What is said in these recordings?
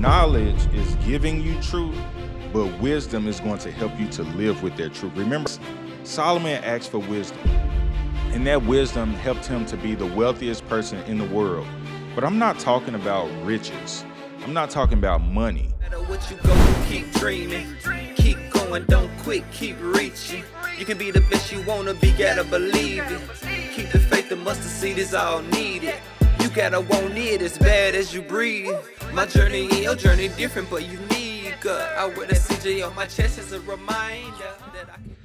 knowledge is giving you truth, but wisdom is going to help you to live with that truth. Remember, Solomon asked for wisdom, and that wisdom helped him to be the wealthiest person in the world. But I'm not talking about riches. I'm not talking about money. No matter what you go, keep dreaming, keep going, don't quit, keep reaching. You can be the best you wanna be, gotta believe it. Keep the faith, the mustard seed is all needed. You gotta want it as bad as you breathe. My journey and your journey different but unique. I wear the CJ on my chest as a reminder that I can.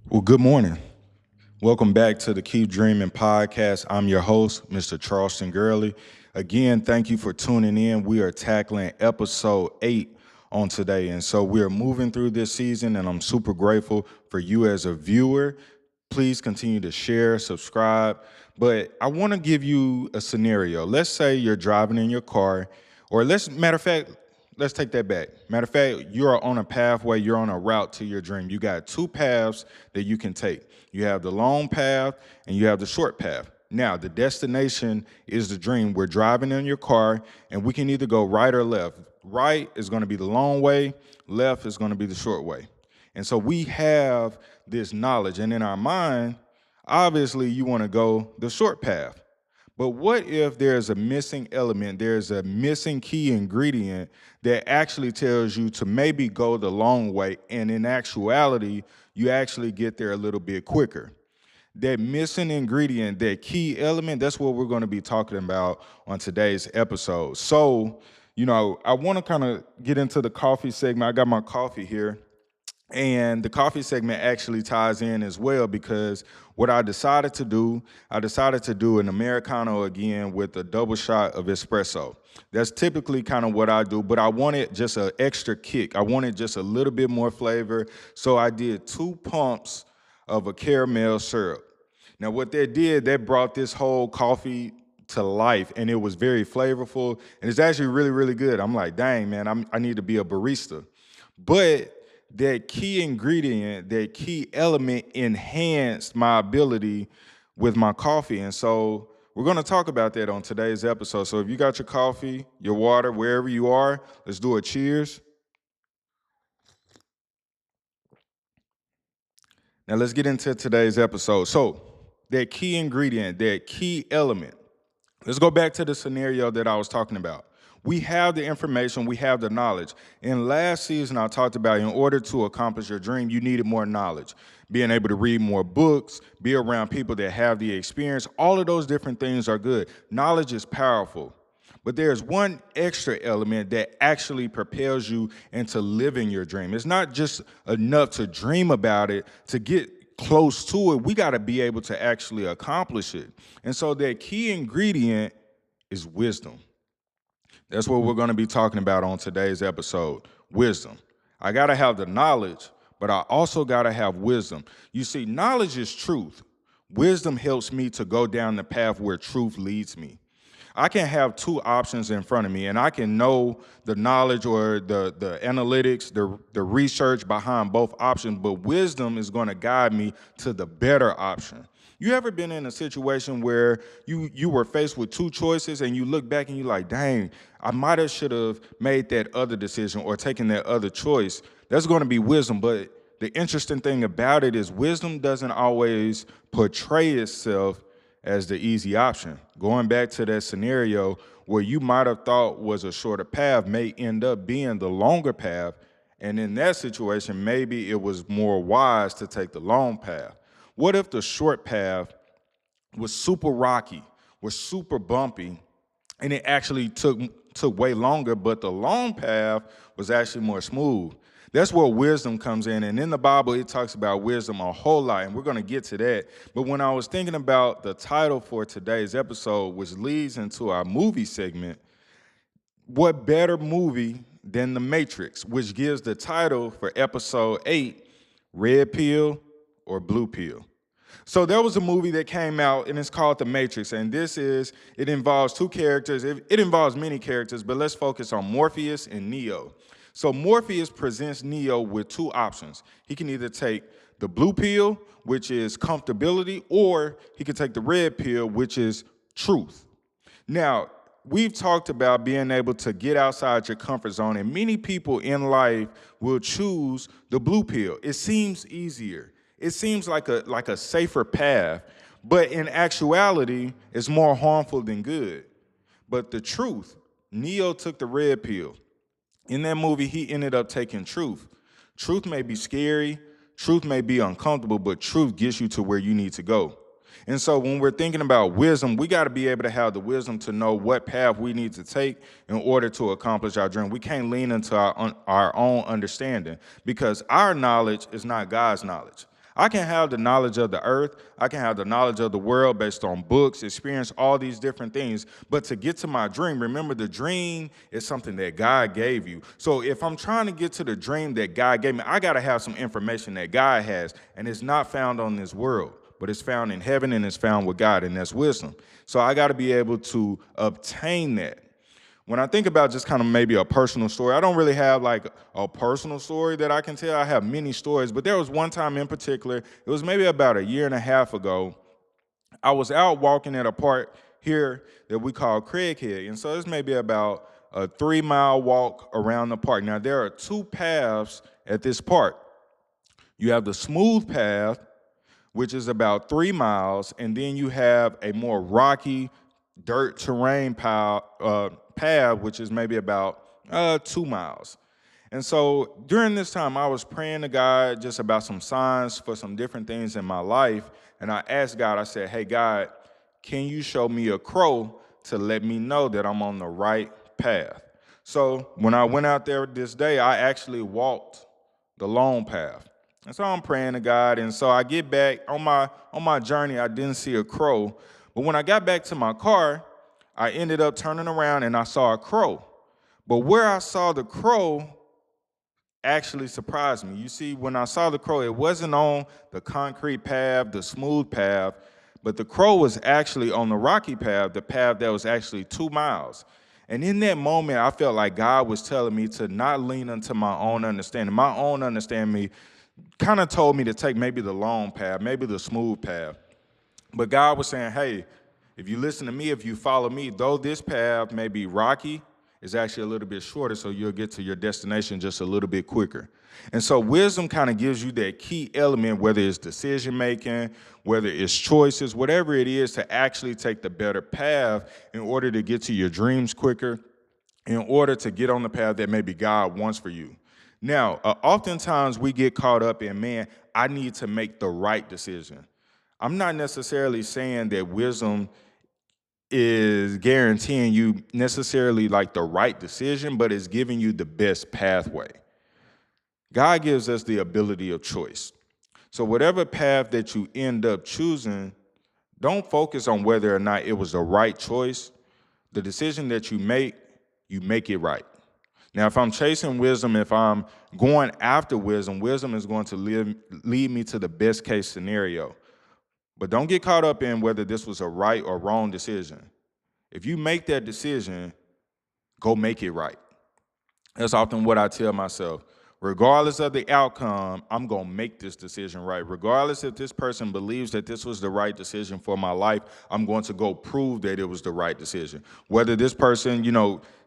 Well, good morning. Welcome back to the Keep Dreaming podcast. I'm your host, Mr. Charleston Girley. Again, thank you for tuning in. We are tackling episode 8 on today. And so we are moving through this season, and I'm super grateful for you as a viewer. Please continue to share, subscribe. But I want to give you a scenario. Let's say you're driving in your car, or let's take that back. Matter of fact, you're on a pathway, you're on a route to your dream. You got two paths that you can take. You have the long path and you have the short path. Now, the destination is the dream. We're driving in your car, and we can either go right or left. Right is going to be the long way, left is going to be the short way. And so we have this knowledge, and in our mind, obviously you want to go the short path. But what if there's a missing element, there's a missing key ingredient that actually tells you to maybe go the long way, and in actuality, you actually get there a little bit quicker? That missing ingredient, that key element, that's what we're going to be talking about on today's episode. So, I want to kind of get into the coffee segment. I got my coffee here, and the coffee segment actually ties in as well, because what I decided to do an Americano again with a double shot of espresso. That's typically kind of what I do, but I wanted just an extra kick. I wanted just a little bit more flavor, so I did 2 pumps of a caramel syrup. Now, what that brought this whole coffee to life, and it was very flavorful, and it's actually really, really good. I'm like, dang, man, I need to be a barista. But that key ingredient, that key element enhanced my ability with my coffee. And so we're going to talk about that on today's episode. So if you got your coffee, your water, wherever you are, let's do a cheers. Now let's get into today's episode. So that key ingredient, that key element, let's go back to the scenario that I was talking about. We have the information, we have the knowledge. In last season, I talked about in order to accomplish your dream, you needed more knowledge. Being able to read more books, be around people that have the experience, all of those different things are good. Knowledge is powerful. But there's one extra element that actually propels you into living your dream. It's not just enough to dream about it, to get close to it. We got to be able to actually accomplish it. And so that key ingredient is wisdom. That's what we're going to be talking about on today's episode, wisdom. I got to have the knowledge, but I also got to have wisdom. You see, knowledge is truth. Wisdom helps me to go down the path where truth leads me. I can have 2 options in front of me, and I can know the knowledge or the analytics, the research behind both options, but wisdom is going to guide me to the better option. You ever been in a situation where you were faced with 2 choices, and you look back and you're like, dang, I might have should have made that other decision or taken that other choice? That's going to be wisdom. But the interesting thing about it is wisdom doesn't always portray itself as the easy option. Going back to that scenario where you might have thought was a shorter path may end up being the longer path. And in that situation, maybe it was more wise to take the long path. What if the short path was super rocky, was super bumpy, and it actually took way longer, but the long path was actually more smooth? That's where wisdom comes in. And in the Bible, it talks about wisdom a whole lot, and we're going to get to that. But when I was thinking about the title for today's episode, which leads into our movie segment, what better movie than The Matrix, which gives the title for episode 8, Red Pill or Blue Pill. So there was a movie that came out, and it's called The Matrix, and it involves 2 characters. It involves many characters, but let's focus on Morpheus and Neo. So Morpheus presents Neo with 2 options. He can either take the blue pill, which is comfortability, or he can take the red pill, which is truth. Now, we've talked about being able to get outside your comfort zone, and many people in life will choose the blue pill. It seems easier. It seems like a safer path, but in actuality, it's more harmful than good. But the truth, Neo took the red pill. In that movie, he ended up taking truth. Truth may be scary, truth may be uncomfortable, but truth gets you to where you need to go. And so when we're thinking about wisdom, we got to be able to have the wisdom to know what path we need to take in order to accomplish our dream. We can't lean into our own understanding because our knowledge is not God's knowledge. I can have the knowledge of the earth, I can have the knowledge of the world based on books, experience, all these different things. But to get to my dream, remember the dream is something that God gave you. So if I'm trying to get to the dream that God gave me, I got to have some information that God has, and it's not found on this world, but it's found in heaven and it's found with God, and that's wisdom. So I got to be able to obtain that. When I think about just kind of maybe a personal story, I don't really have like a personal story that I can tell. I have many stories, but there was one time in particular, it was maybe about a year and a half ago. I was out walking at a park here that we call Craighead. And so it's maybe about a 3-mile walk around the park. Now, there are two paths at this park. You have the smooth path, which is about 3 miles, and then you have a more rocky dirt terrain path, which is maybe about 2 miles. And so during this time, I was praying to God just about some signs for some different things in my life. And I asked God, I said, hey, God, can you show me a crow to let me know that I'm on the right path? So when I went out there this day, I actually walked the long path. And so I'm praying to God. And so I get back on my journey, I didn't see a crow. But when I got back to my car, I ended up turning around and I saw a crow. But where I saw the crow actually surprised me. You see, when I saw the crow, it wasn't on the concrete path, the smooth path, but the crow was actually on the rocky path, the path that was actually 2 miles. And in that moment, I felt like God was telling me to not lean into my own understanding. My own understanding kind of told me to take maybe the long path, maybe the smooth path. But God was saying, hey, if you listen to me, if you follow me, though this path may be rocky, it's actually a little bit shorter, so you'll get to your destination just a little bit quicker. And so wisdom kind of gives you that key element, whether it's decision making, whether it's choices, whatever it is, to actually take the better path in order to get to your dreams quicker, in order to get on the path that maybe God wants for you. Now, oftentimes we get caught up in, man, I need to make the right decision. I'm not necessarily saying that wisdom is guaranteeing you necessarily like the right decision, but it's giving you the best pathway. God gives us the ability of choice. So whatever path that you end up choosing, don't focus on whether or not it was the right choice. The decision that you make it right. Now, if I'm chasing wisdom, if I'm going after wisdom, wisdom is going to lead me to the best case scenario. But don't get caught up in whether this was a right or wrong decision. If you make that decision, go make it right. That's often what I tell myself. Regardless of the outcome, I'm going to make this decision right. Regardless if this person believes that this was the right decision for my life, I'm going to go prove that it was the right decision. Whether this person,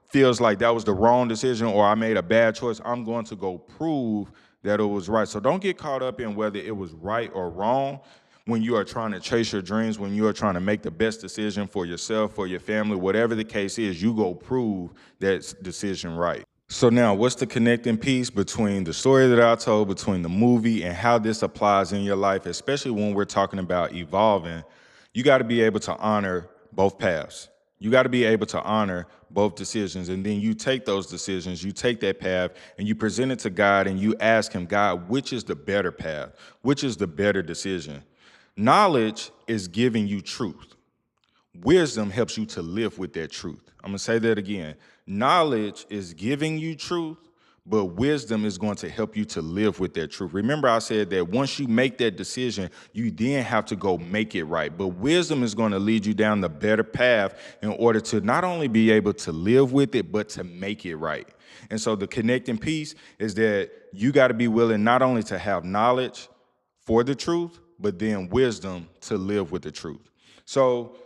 feels like that was the wrong decision or I made a bad choice, I'm going to go prove that it was right. So don't get caught up in whether it was right or wrong when you are trying to chase your dreams, when you are trying to make the best decision for yourself, for your family, whatever the case is, you go prove that decision right. So now, what's the connecting piece between the story that I told, between the movie, and how this applies in your life, especially when we're talking about evolving? You got to be able to honor both paths. You got to be able to honor both decisions. And then you take those decisions, you take that path, and you present it to God, and you ask him, God, which is the better path? Which is the better decision? Knowledge is giving you truth. Wisdom helps you to live with that truth. I'm going to say that again. Knowledge is giving you truth, but wisdom is going to help you to live with that truth. Remember, I said that once you make that decision, you then have to go make it right. But wisdom is going to lead you down the better path in order to not only be able to live with it, but to make it right. And so the connecting piece is that you got to be willing not only to have knowledge for the truth, but then wisdom to live with the truth. So,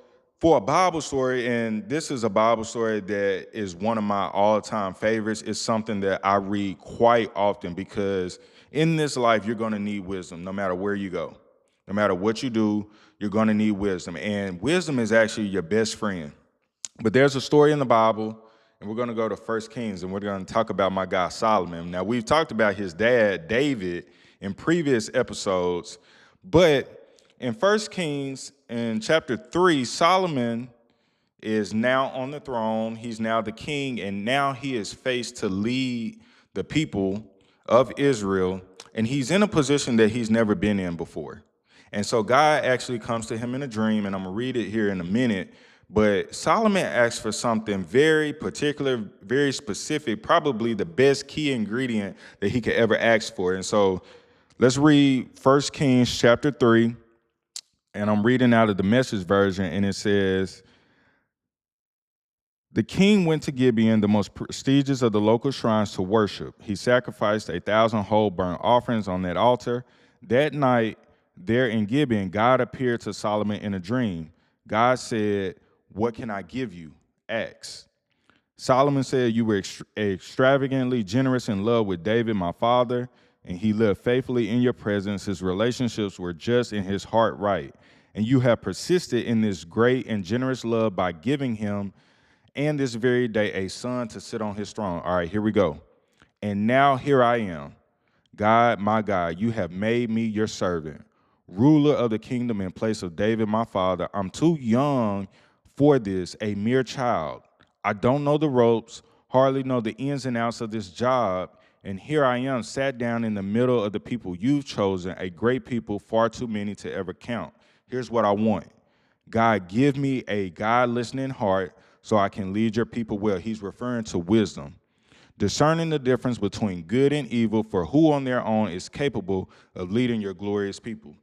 For a Bible story, and this is a Bible story that is one of my all-time favorites. It's something that I read quite often because in this life, you're going to need wisdom no matter where you go. No matter what you do, you're going to need wisdom. And wisdom is actually your best friend. But there's a story in the Bible, and we're going to go to 1 Kings, and we're going to talk about my guy Solomon. Now, we've talked about his dad, David, in previous episodes, but in 1 Kings, in chapter 3, Solomon is now on the throne. He's now the king, and now he is faced to lead the people of Israel, and he's in a position that he's never been in before. And so God actually comes to him in a dream, and I'm going to read it here in a minute. But Solomon asks for something very particular, very specific, probably the best key ingredient that he could ever ask for. And so let's read 1 Kings chapter 3, and I'm reading out of the Message version, and it says, the king went to Gibeon, the most prestigious of the local shrines, to worship. He sacrificed 1,000 whole burnt offerings on that altar. That night, there in Gibeon, God appeared to Solomon in a dream. God said, what can I give you? Ask. Solomon said, you were extravagantly generous in love with David, my father, and he lived faithfully in your presence. His relationships were just and his heart right. And you have persisted in this great and generous love by giving him, and this very day, a son to sit on his throne. All right, here we go. And now here I am. God, my God, you have made me your servant, ruler of the kingdom in place of David, my father. I'm too young for this, a mere child. I don't know the ropes, hardly know the ins and outs of this job. And here I am, sat down in the middle of the people you've chosen, a great people, far too many to ever count. Here's what I want. God, give me a God-listening heart so I can lead your people well. He's referring to wisdom. Discerning the difference between good and evil, for who on their own is capable of leading your glorious people.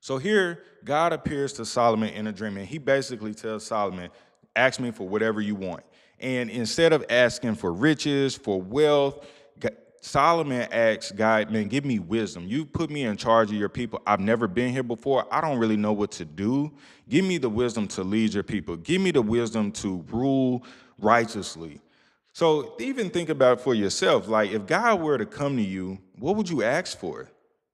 So here, God appears to Solomon in a dream, and he basically tells Solomon, ask me for whatever you want. And instead of asking for riches, for wealth, Solomon asks God, man, give me wisdom. You put me in charge of your people. I've never been here before. I don't really know what to do. Give me the wisdom to lead your people. Give me the wisdom to rule righteously. So even think about it for yourself. Like if God were to come to you, what would you ask for?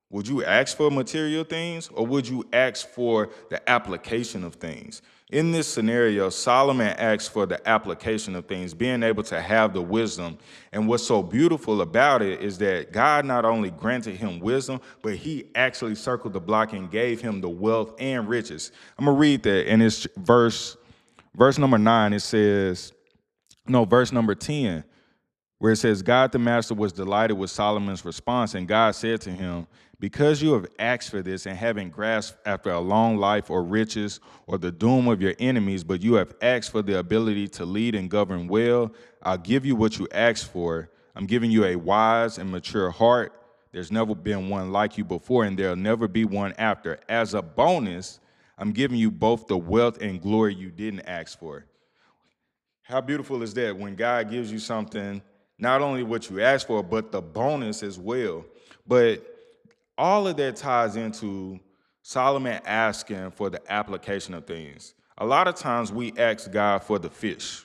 Would you ask for material things, or would you ask for the application of things? In this scenario, Solomon asks for the application of things, being able to have the wisdom. And what's so beautiful about it is that God not only granted him wisdom, but he actually circled the block and gave him the wealth and riches. I'm going to read that, and it's verse number 9. It says, no, verse number 10. Where it says, God the Master was delighted with Solomon's response, and God said to him, because you have asked for this and haven't grasped after a long life or riches or the doom of your enemies, but you have asked for the ability to lead and govern well, I'll give you what you asked for. I'm giving you a wise and mature heart. There's never been one like you before, and there'll never be one after. As a bonus, I'm giving you both the wealth and glory you didn't ask for. How beautiful is that when God gives you something, not only what you asked for, but the bonus as well. But all of that ties into Solomon asking for the application of things. A lot of times we ask God for the fish.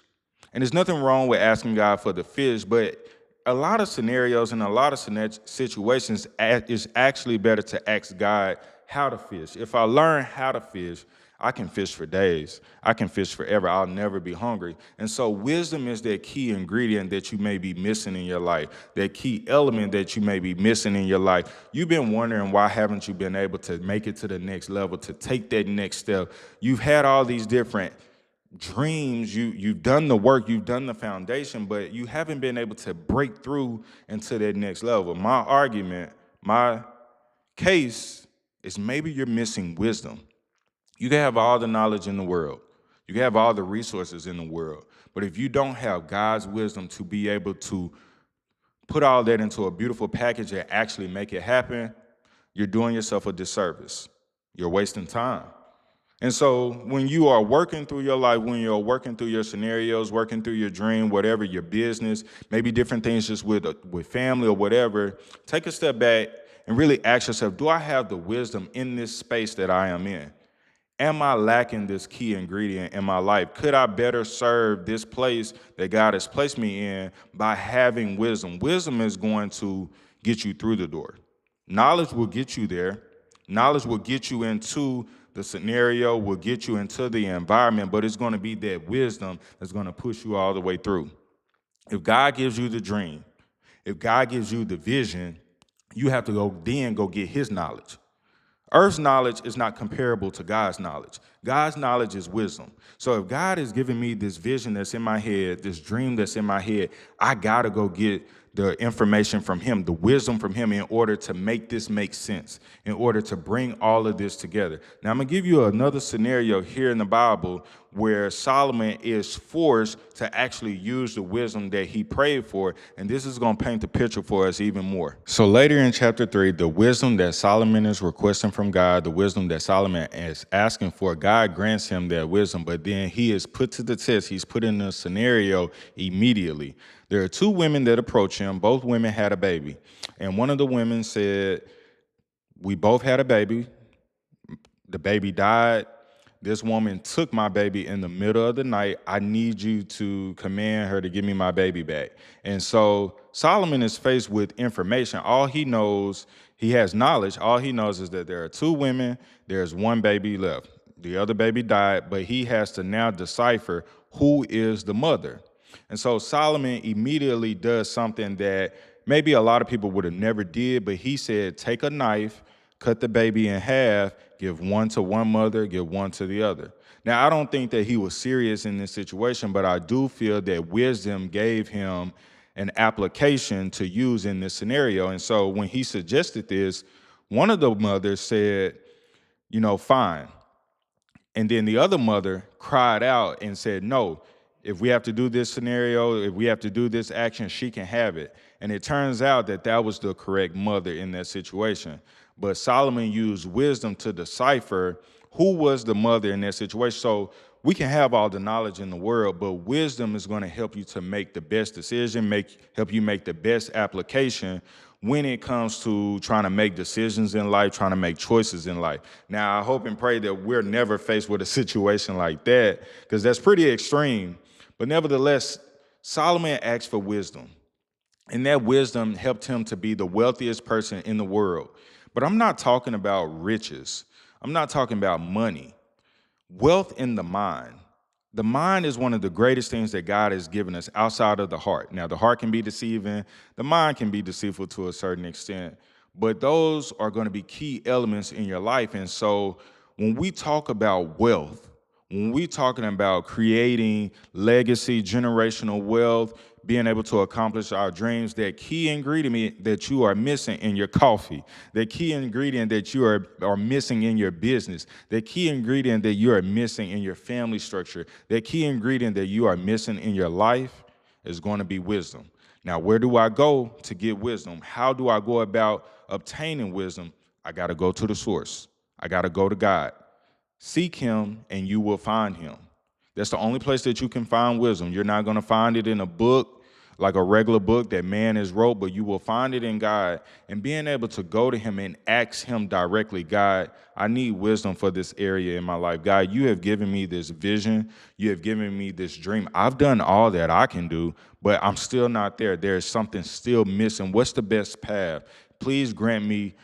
And there's nothing wrong with asking God for the fish, but a lot of scenarios and a lot of situations, it's actually better to ask God how to fish. If I learn how to fish, I can fish for days. I can fish forever. I'll never be hungry. And so wisdom is that key ingredient that you may be missing in your life, that key element that you may be missing in your life. You've been wondering, why haven't you been able to make it to the next level, to take that next step? You've had all these different dreams. You've done the work, you've done the foundation, but you haven't been able to break through into that next level. My argument, my case is maybe you're missing wisdom. You can have all the knowledge in the world. You can have all the resources in the world. But if you don't have God's wisdom to be able to put all that into a beautiful package and actually make it happen, you're doing yourself a disservice. You're wasting time. And so when you are working through your life, when you're working through your scenarios, working through your dream, whatever, your business, maybe different things just with family or whatever, take a step back and really ask yourself, do I have the wisdom in this space that I am in? Am I lacking this key ingredient in my life? Could I better serve this place that God has placed me in by having wisdom? Wisdom is going to get you through the door. Knowledge will get you there. Knowledge will get you into the scenario, will get you into the environment, but it's going to be that wisdom that's going to push you all the way through. If God gives you the dream, if God gives you the vision, you have to go get his knowledge. Earth's knowledge is not comparable to God's knowledge. God's knowledge is wisdom. So if God is giving me this vision that's in my head, this dream that's in my head, I gotta go get the information from him, the wisdom from him in order to make this make sense, in order to bring all of this together. Now I'm gonna give you another scenario here in the Bible where Solomon is forced to actually use the wisdom that he prayed for, and this is gonna paint the picture for us even more. So later in chapter 3, the wisdom that Solomon is requesting from God, the wisdom that Solomon is asking for, God grants him that wisdom, but then he is put to the test. He's put in a scenario immediately. There are two women that approach him. Both women had a baby. And one of the women said, we both had a baby. The baby died. This woman took my baby in the middle of the night. I need you to command her to give me my baby back. And so Solomon is faced with information. All he knows, he has knowledge. All he knows is that there are two women. There's one baby left. The other baby died, but he has to now decipher who is the mother. And so Solomon immediately does something that maybe a lot of people would have never did, but he said, take a knife, cut the baby in half, give one to one mother, give one to the other. Now, I don't think that he was serious in this situation, but I do feel that wisdom gave him an application to use in this scenario. And so when he suggested this, one of the mothers said, fine. And then the other mother cried out and said, no, if we have to do this scenario, if we have to do this action, she can have it. And it turns out that that was the correct mother in that situation. But Solomon used wisdom to decipher who was the mother in that situation. So we can have all the knowledge in the world, but wisdom is going to help you to make the best decision, help you make the best application when it comes to trying to make decisions in life, trying to make choices in life. Now, I hope and pray that we're never faced with a situation like that, because that's pretty extreme. But nevertheless, Solomon asked for wisdom, and that wisdom helped him to be the wealthiest person in the world. But I'm not talking about riches. I'm not talking about money. Wealth in the mind. The mind is one of the greatest things that God has given us outside of the heart. Now, the heart can be deceiving. The mind can be deceitful to a certain extent. But those are going to be key elements in your life. And so when we talk about wealth, when we're talking about creating legacy, generational wealth, being able to accomplish our dreams, that key ingredient that you are missing in your coffee, that key ingredient that you are missing in your business, that key ingredient that you are missing in your family structure, that key ingredient that you are missing in your life is going to be wisdom. Now, where do I go to get wisdom? How do I go about obtaining wisdom? I got to go to the source. I got to go to God. Seek him and you will find him. That's the only place that you can find wisdom. You're not going to find it in a book, like a regular book that man has wrote, but you will find it in God. And being able to go to him and ask him directly, God, I need wisdom for this area in my life. God, you have given me this vision. You have given me this dream. I've done all that I can do, but I'm still not there. There's something still missing. What's the best path? Please grant me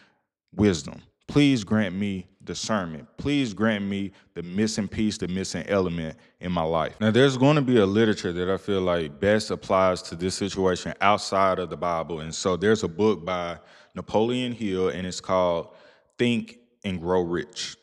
wisdom. Please grant me discernment. Please grant me the missing piece, the missing element in my life. Now, there's going to be a literature that I feel like best applies to this situation outside of the Bible. And so there's a book by Napoleon Hill, and it's called Think and Grow Rich.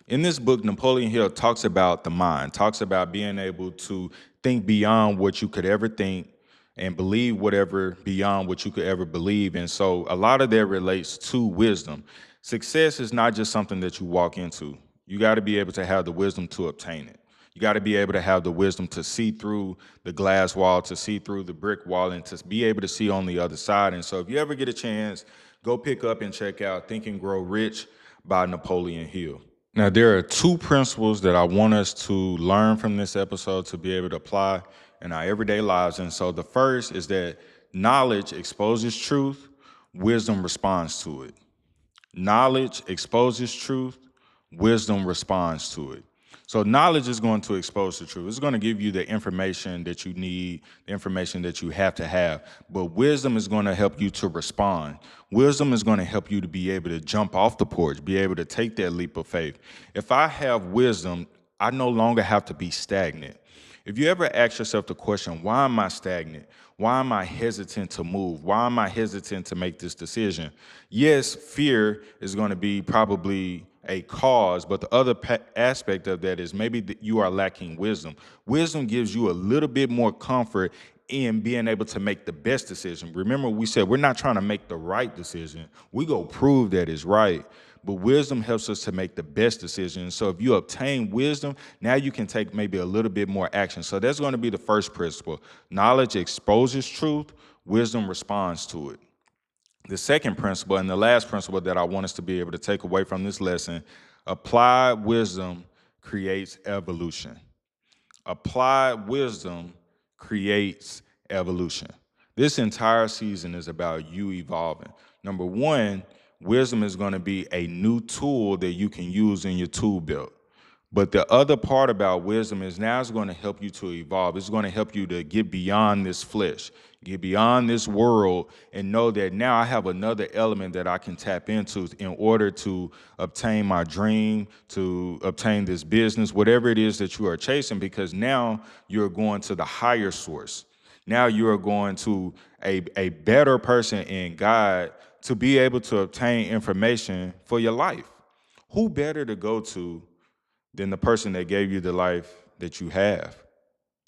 In this book, Napoleon Hill talks about the mind, talks about being able to think beyond what you could ever think and believe whatever beyond what you could ever believe. And so a lot of that relates to wisdom. Success is not just something that you walk into. You got to be able to have the wisdom to obtain it. You got to be able to have the wisdom to see through the glass wall, to see through the brick wall, and to be able to see on the other side. And so if you ever get a chance, go pick up and check out Think and Grow Rich by Napoleon Hill. Now, there are two principles that I want us to learn from this episode to be able to apply in our everyday lives. And so the first is that knowledge exposes truth, wisdom responds to it. Knowledge exposes truth, wisdom responds to it. So knowledge is going to expose the truth. It's going to give you the information that you need, the information that you have to have. But wisdom is going to help you to respond. Wisdom is going to help you to be able to jump off the porch, be able to take that leap of faith. If I have wisdom, I no longer have to be stagnant. If you ever ask yourself the question, why am I stagnant? Why am I hesitant to move? Why am I hesitant to make this decision? Yes, fear is going to be probably a cause, but the other aspect of that is maybe that you are lacking wisdom. Wisdom gives you a little bit more comfort in being able to make the best decision. Remember, we said we're not trying to make the right decision. We go prove that it's right. But wisdom helps us to make the best decision. So if you obtain wisdom, now you can take maybe a little bit more action. So that's going to be the first principle. Knowledge exposes truth. Wisdom responds to it. The second principle and the last principle that I want us to be able to take away from this lesson, applied wisdom creates evolution. Applied wisdom creates evolution. This entire season is about you evolving. Number one, wisdom is going to be a new tool that you can use in your tool belt. But the other part about wisdom is now it's going to help you to evolve. It's going to help you to get beyond this flesh, get beyond this world, and know that now I have another element that I can tap into in order to obtain my dream, to obtain this business, whatever it is that you are chasing, because now you're going to the higher source. Now you are going to a better person in God to be able to obtain information for your life. Who better to go to than the person that gave you the life that you have?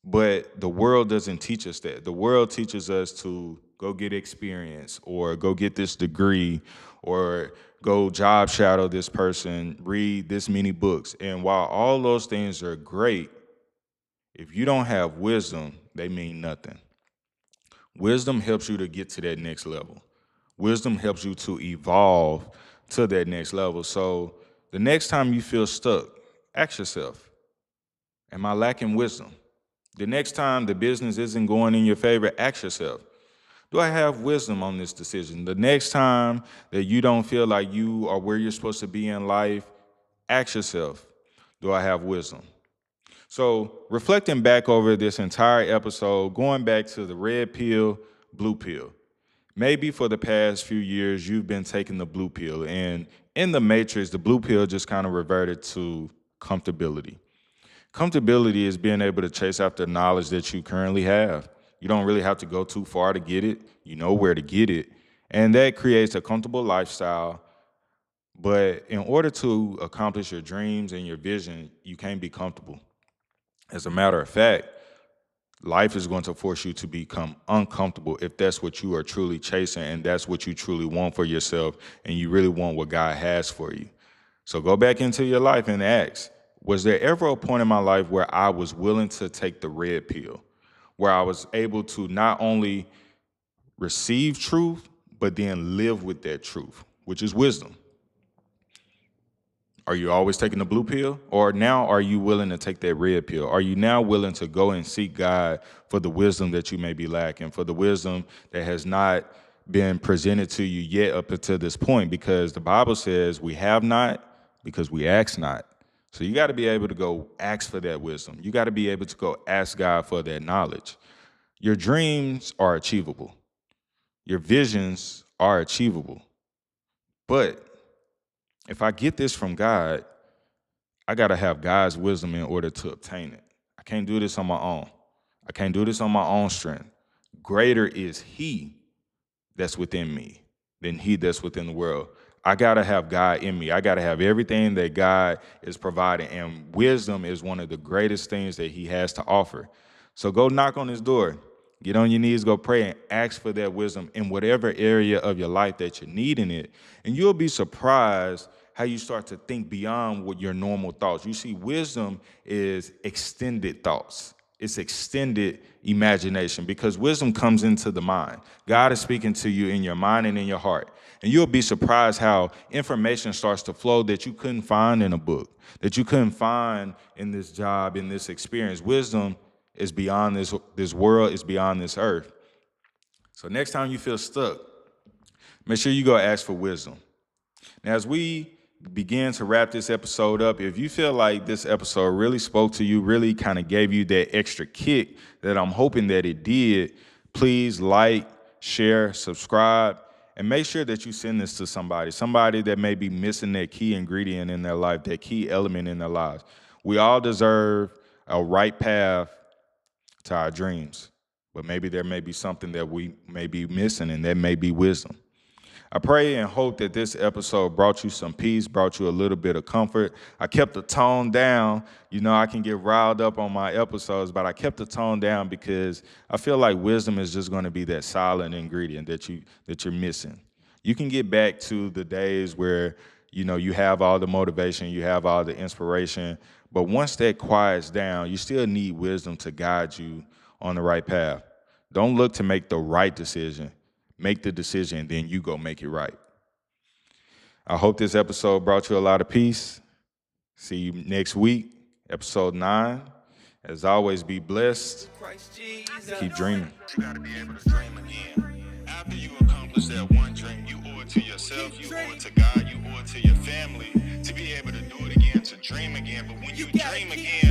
But the world doesn't teach us that. The world teaches us to go get experience or go get this degree or go job shadow this person, read this many books. And while all those things are great, if you don't have wisdom, they mean nothing. Wisdom helps you to get to that next level. Wisdom helps you to evolve to that next level. So the next time you feel stuck, ask yourself, am I lacking wisdom? The next time the business isn't going in your favor, ask yourself, do I have wisdom on this decision? The next time that you don't feel like you are where you're supposed to be in life, ask yourself, do I have wisdom? So reflecting back over this entire episode, going back to the red pill, blue pill. Maybe for the past few years, you've been taking the blue pill, and in the matrix, the blue pill just kind of reverted to comfortability. Comfortability is being able to chase after knowledge that you currently have. You don't really have to go too far to get it. You know where to get it. And that creates a comfortable lifestyle. But in order to accomplish your dreams and your vision, you can't be comfortable. As a matter of fact, life is going to force you to become uncomfortable if that's what you are truly chasing and that's what you truly want for yourself and you really want what God has for you. So go back into your life and ask, was there ever a point in my life where I was willing to take the red pill, where I was able to not only receive truth, but then live with that truth, which is wisdom? Are you always taking the blue pill? Or now are you willing to take that red pill? Are you now willing to go and seek God for the wisdom that you may be lacking, for the wisdom that has not been presented to you yet up until this point? Because the Bible says we have not because we ask not. So you got to be able to go ask for that wisdom. You got to be able to go ask God for that knowledge. Your dreams are achievable. Your visions are achievable. But if I get this from God, I got to have God's wisdom in order to obtain it. I can't do this on my own. I can't do this on my own strength. Greater is He that's within me than he that's within the world. I got to have God in me. I got to have everything that God is providing. And wisdom is one of the greatest things that He has to offer. So go knock on His door. Get on your knees, go pray, and ask for that wisdom in whatever area of your life that you're needing it. And you'll be surprised how you start to think beyond what your normal thoughts. You see, wisdom is extended thoughts. It's extended imagination because wisdom comes into the mind. God is speaking to you in your mind and in your heart. And you'll be surprised how information starts to flow that you couldn't find in a book, that you couldn't find in this job, in this experience. Wisdom is beyond this world, is beyond this earth. So next time you feel stuck, make sure you go ask for wisdom. Now, as we begin to wrap this episode up, if you feel like this episode really spoke to you, really kind of gave you that extra kick that I'm hoping that it did, please like, share, subscribe, and make sure that you send this to somebody that may be missing that key ingredient in their life, that key element in their lives. We all deserve a right path to our dreams, but maybe there may be something that we may be missing, and that may be wisdom. I pray and hope that this episode brought you some peace, brought you a little bit of comfort. I kept the tone down. You know, I can get riled up on my episodes, but I kept the tone down because I feel like wisdom is just going to be that silent ingredient that you're missing. You can get back to the days where, you know, you have all the motivation, you have all the inspiration, but once that quiets down, you still need wisdom to guide you on the right path. Don't look to make the right decision. Make the decision, and then you go make it right. I hope this episode brought you a lot of peace. See you next week, episode 9. As always, be blessed. Keep dreaming. You gotta be able to dream again. After you accomplish that one dream, you owe it to yourself, you owe it to God, you owe it to your family to be able to do it again, to dream again. But when you dream again,